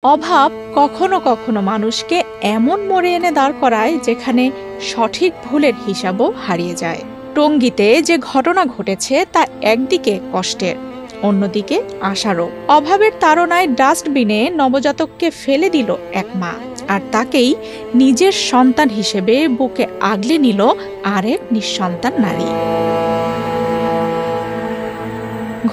অভাব কখনো কখনো মানুষকে এমন মোড়ে এনে দাঁড় করায় যেখানে সঠিক ভুলের হিসাবও হারিয়ে যায়। টঙ্গীতে যে ঘটনা ঘটেছে তা একদিকে কষ্টের, অন্যদিকে আশারও। অভাবের তাড়নায় ডাস্টবিনে নবজাতককে ফেলে দিল এক মা, আর তাকেই নিজের সন্তান হিসেবে বুকে আগলে নিল আরেক নিঃসন্তান নারী।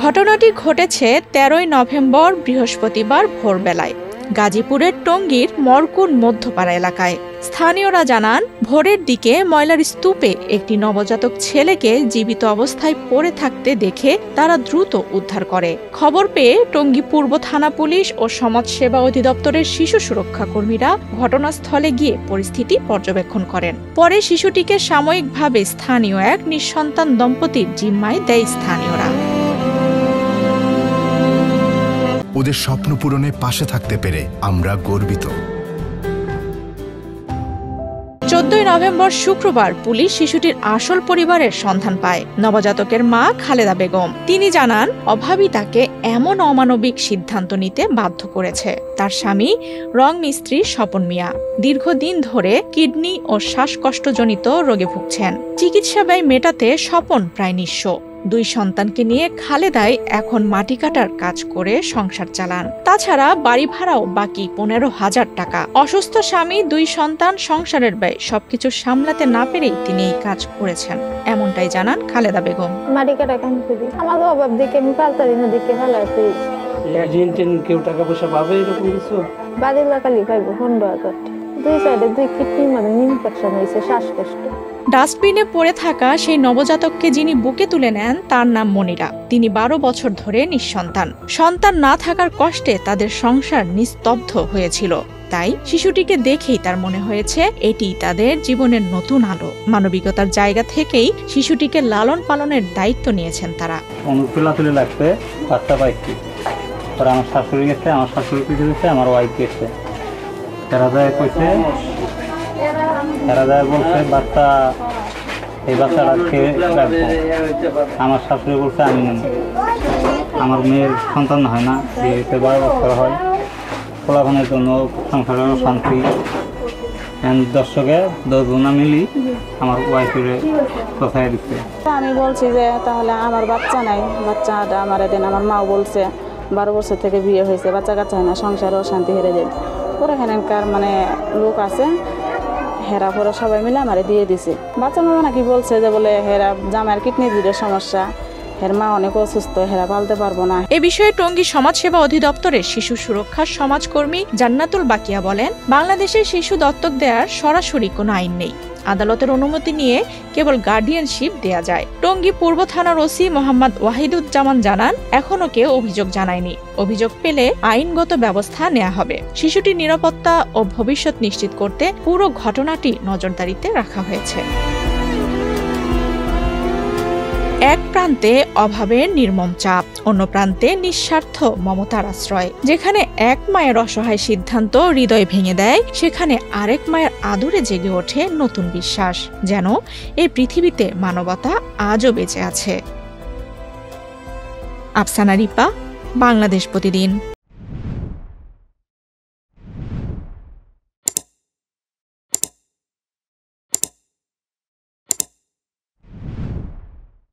ঘটনাটি ঘটেছে ১৩ই নভেম্বর বৃহস্পতিবার ভোরবেলায় গাজীপুরের টঙ্গীর মরকুন মধ্যপাড়া এলাকায়। স্থানীয়রা জানান, ভোরের দিকে ময়লার স্তূপে একটি নবজাতক ছেলেকে জীবিত অবস্থায় পড়ে থাকতে দেখে তারা দ্রুত উদ্ধার করে। খবর পেয়ে টঙ্গী পূর্ব থানা পুলিশ ও সমাজসেবা অধিদপ্তরের শিশু সুরক্ষা কর্মীরা ঘটনাস্থলে গিয়ে পরিস্থিতি পর্যবেক্ষণ করেন। পরে শিশুটিকে সাময়িকভাবে স্থানীয় এক নিঃসন্তান দম্পতির জিম্মায় দেয় স্থানীয়রা। ওদের স্বপ্ন পূরণে পাশে থাকতে পেরে আমরা গর্বিত। ১৪ই নভেম্বর শুক্রবার পুলিশ শিশুটির আসল পরিবারের সন্ধান পায়। নবজাতকের মা খালেদা বেগম। তিনি জানান, অভাবী তাকে এমন অমানবিক সিদ্ধান্ত নিতে বাধ্য করেছে। তার স্বামী রং মিস্ত্রি স্বপন মিয়া দীর্ঘদিন ধরে কিডনি ও শ্বাসকষ্টজনিত রোগে ভুগছেন। চিকিৎসা ব্যয় মেটাতে স্বপন প্রায় নিঃস্ব। ২ সন্তানকে নিয়ে খালেদাই এখন মাটি কাটার কাজ করে সংসার চালান। তাছাড়া বাড়ি ভাড়াও বাকি ১৫,০০০ টাকা। অসুস্থ স্বামী, ২ সন্তান, সংসারের ব্যয় সবকিছু সামলাতে না পেরেই তিনি এই কাজ করেছেন, এমনটাই জানান খালেদা বেগম। মাটি কাটা কাম করি, আমার অভাব দেখে আমি পালতারি না দেখে ভালো আছি। কেউ টাকা পয়সা পাবে এরকম কিছু? বাড়ির লাকালি পাইব ১৫,০০০। ২ সাইডে ২ কিডনির মধ্যে ইনফেকশন হয়েছে, শ্বাসকষ্ট। ডাস্টবিনে পড়ে থাকা সেই নবজাতককে যিনি বুকে তুলে নেন তার নাম মনিরা। তিনি ১২ বছর ধরে নিঃসন্তান। সন্তান না থাকার কষ্টে তাদের সংসার নিস্তব্ধ হয়েছিল। তাই শিশুটিকে দেখেই তার মনে হয়েছে এটি তাদের জীবনের নতুন আলো। মানবিকতার জায়গা থেকেই শিশুটিকে লালন পালনের দায়িত্ব নিয়েছেন তারা। অনুপ্রেরণা লাগবে বাচ্চা পাইছি, আমার শাশুড়ি গেছে, আমার শাশুড়ি পিছিয়ে গেছে, আমার ওয়াইফ গেছে। তারা বলছে বাচ্চা, এই বাচ্চাটাকে রাখবো। আমার শাশুড়ি বলছে আমি আমার মেয়ের সন্তান হয় না, বিয়েতে ১২ বছর হয়, ফলাফলের জন্য সংসারের শান্তি। দর্শকে ১০ জনা মিলি আমার ওয়াইফের কোথায় দিচ্ছে। আমি বলছি যে তাহলে আমার বাচ্চা নাই, বাচ্চাটা আমার দেন। আমার মাও বলছে ১২ বছর থেকে বিয়ে হয়েছে, বাচ্চা কাচ্চা হয় না, সংসারও শান্তি হেরে যায়। পরে এখানকার লোক আছে, হেরা পরে সবাই মিলে আমারে দিয়ে দিছে। বাচ্চা মা নাকি বলছে যে বলে হেরা জামাইয়ের কিডনি দুধের সমস্যা, হের মা অনেক অসুস্থ, হেরা পালতে পারবো না। এ বিষয়ে টঙ্গী সমাজসেবা অধিদপ্তরের শিশু সুরক্ষা সমাজকর্মী জান্নাতুল বাকিয়া বলেন, বাংলাদেশে শিশু দত্তক দেওয়ার সরাসরি কোনো আইন নেই। আদালতের অনুমতি নিয়ে কেবল গার্ডিয়ানশিপ দেয়া যায়। টঙ্গী পূর্ব থানার ওসি মোহাম্মদ ওয়াহিদুজ্জামান জানান, এখনো কেউ অভিযোগ জানায়নি। অভিযোগ পেলে আইনগত ব্যবস্থা নেওয়া হবে। শিশুটির নিরাপত্তা ও ভবিষ্যৎ নিশ্চিত করতে পুরো ঘটনাটি নজরদারিতে রাখা হয়েছে। এক প্রান্তে অভাবের নির্মম চাপ, অন্য প্রান্তে নিঃস্বার্থ মমতার আশ্রয়। যেখানে এক মায়ের অসহায় সিদ্ধান্ত হৃদয় ভেঙে দেয়, সেখানে আরেক মায়ের আদরে জেগে ওঠে নতুন বিশ্বাস, যেন এই পৃথিবীতে মানবতা আজও বেঁচে আছে। আফসানা রিপা, বাংলাদেশ প্রতিদিন।